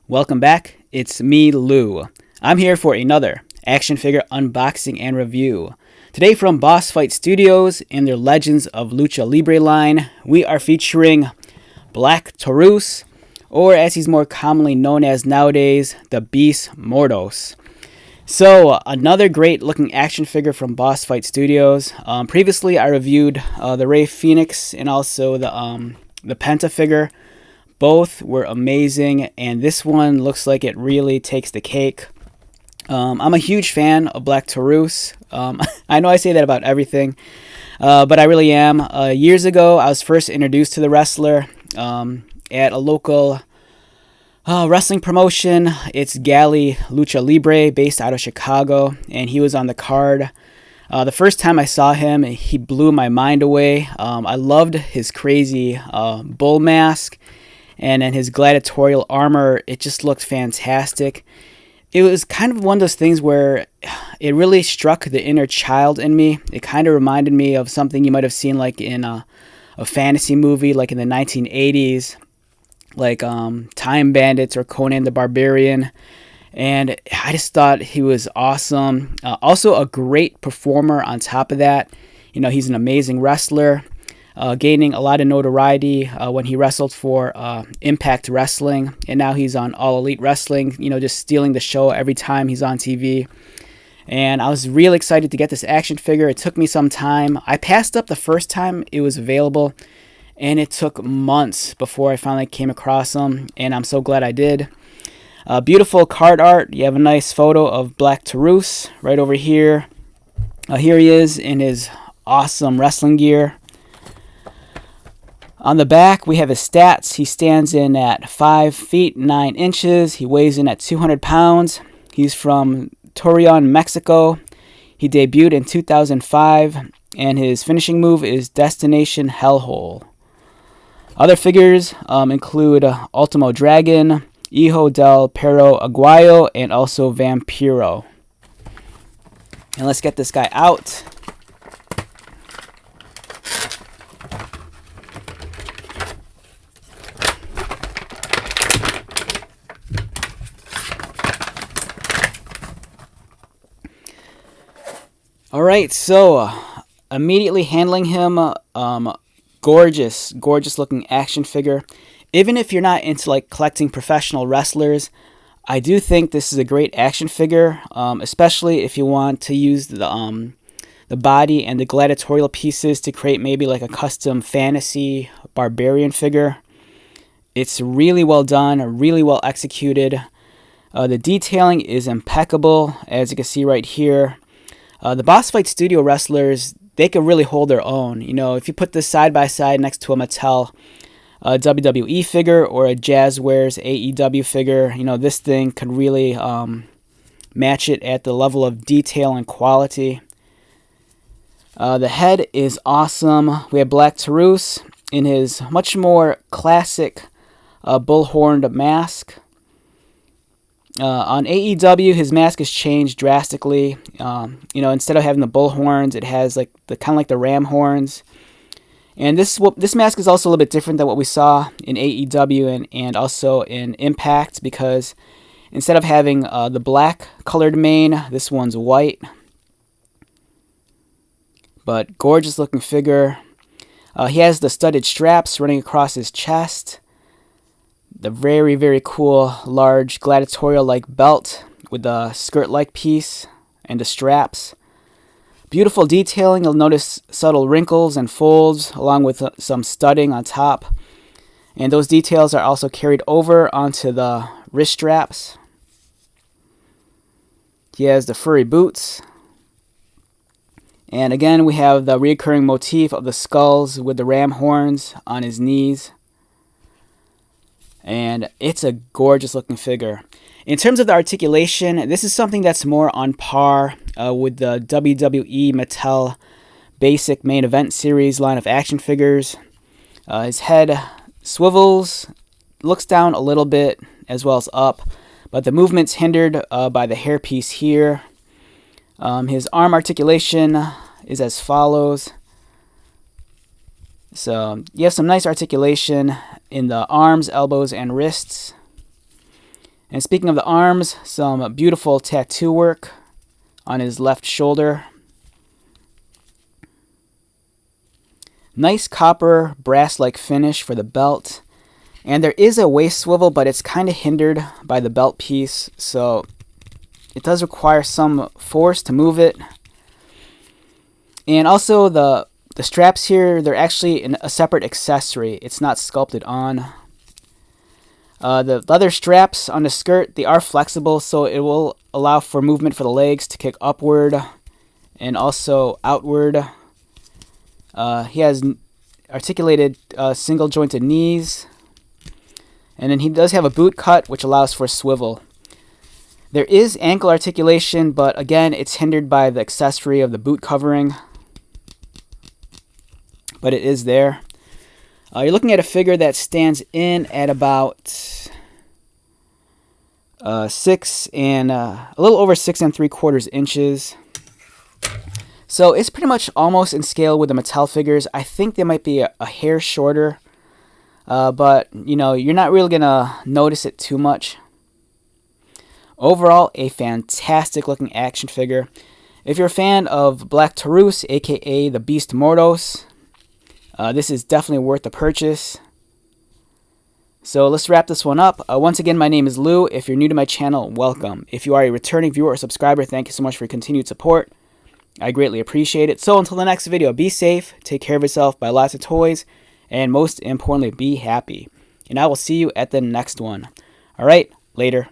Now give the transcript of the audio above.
Welcome back. It's me, Lou. I'm here for another action figure unboxing and review. Today from Boss Fight Studios and their Legends of Lucha Libre line, we are featuring Black Taurus, or as he's more commonly known as nowadays, the Beast Mortos. So, another great looking action figure from Boss Fight Studios. Previously, I reviewed the Rey Phoenix and also the Penta figure. Both were amazing, and this one looks like it really takes the cake. I'm a huge fan of Black Taurus. I know I say that about everything, but I really am. Years ago, I was first introduced to the wrestler at a local wrestling promotion. It's Galley Lucha Libre, based out of Chicago, and he was on the card. The first time I saw him, he blew my mind away. I loved his crazy bull mask. And then his gladiatorial armor, it just looked fantastic. It was kind of one of those things where it really struck the inner child in me. It kind of reminded me of something you might have seen like in a fantasy movie, like in the 1980s, like Time Bandits or Conan the Barbarian. And I just thought he was awesome. Also a great performer on top of that. You know, he's an amazing wrestler. Gaining a lot of notoriety when he wrestled for Impact Wrestling, and now he's on All Elite Wrestling, you know, just stealing the show every time he's on TV. And I was really excited to get this action figure. It took me some time. I passed up the first time it was available, and it took months before I finally came across him, and I'm so glad I did. Beautiful card art. You have a nice photo of Black Taurus right over here. Here he is in his awesome wrestling gear. On the back, we have his stats. He stands in at 5 feet 9 inches. He weighs in at 200 pounds. He's from Torreon, Mexico. He debuted in 2005, and his finishing move is Destination Hellhole. Other figures include Ultimo Dragon, Hijo del Perro Aguayo, and also Vampiro. And let's get this guy out. Alright, so immediately handling him, gorgeous looking action figure. Even if you're not into like collecting professional wrestlers, I do think this is a great action figure, especially if you want to use the body and the gladiatorial pieces to create maybe like a custom fantasy barbarian figure. It's really well done, really well executed. The detailing is impeccable, as you can see right here. The Boss Fight Studio wrestlers, they can really hold their own. You know, if you put this side by side next to a Mattel WWE figure or a Jazzwares AEW figure, you know, this thing could really match it at the level of detail and quality. The head is awesome. We have Black Taurus in his much more classic bullhorned mask. On AEW, his mask has changed drastically. You know, instead of having the bull horns, it has like the kind of like the ram horns. And this mask is also a little bit different than what we saw in AEW and also in Impact, because instead of having the black colored mane, this one's white. But gorgeous looking figure. He has the studded straps running across his chest. The very, very cool, large gladiatorial-like belt with the skirt-like piece and the straps. Beautiful detailing. You'll notice subtle wrinkles and folds along with some studding on top. And those details are also carried over onto the wrist straps. He has the furry boots. And again, we have the recurring motif of the skulls with the ram horns on his knees. And it's a gorgeous looking figure. In terms of the articulation, this is something that's more on par with the WWE Mattel Basic Main Event Series line of action figures. His head swivels, looks down a little bit as well as up, but the movement's hindered by the hairpiece here. His arm articulation is as follows. So you have some nice articulation in the arms, elbows, and wrists. And speaking of the arms, some beautiful tattoo work on his left shoulder. Nice copper brass-like finish for the belt. And there is a waist swivel, but it's kind of hindered by the belt piece, so it does require some force to move it. And also the straps here, they're actually a separate accessory. It's not sculpted on. The leather straps on the skirt, they are flexible, so it will allow for movement for the legs to kick upward and also outward. He has articulated single jointed knees. And then he does have a boot cut, which allows for a swivel. There is ankle articulation, but again, it's hindered by the accessory of the boot covering. But it is there. You're looking at a figure that stands in at about 6 and a little over 6 3/4 inches. So it's pretty much almost in scale with the Mattel figures. I think they might be a hair shorter. But, you know, you're not really going to notice it too much. Overall, a fantastic looking action figure. If you're a fan of Black Taurus, aka the Beast Mortos, this is definitely worth the purchase. So let's wrap this one up. Once again, my name is Lou. If you're new to my channel, welcome. If you are a returning viewer or subscriber, thank you so much for your continued support. I greatly appreciate it. So until the next video, be safe, take care of yourself, buy lots of toys, and most importantly, be happy. And I will see you at the next one. All right, later.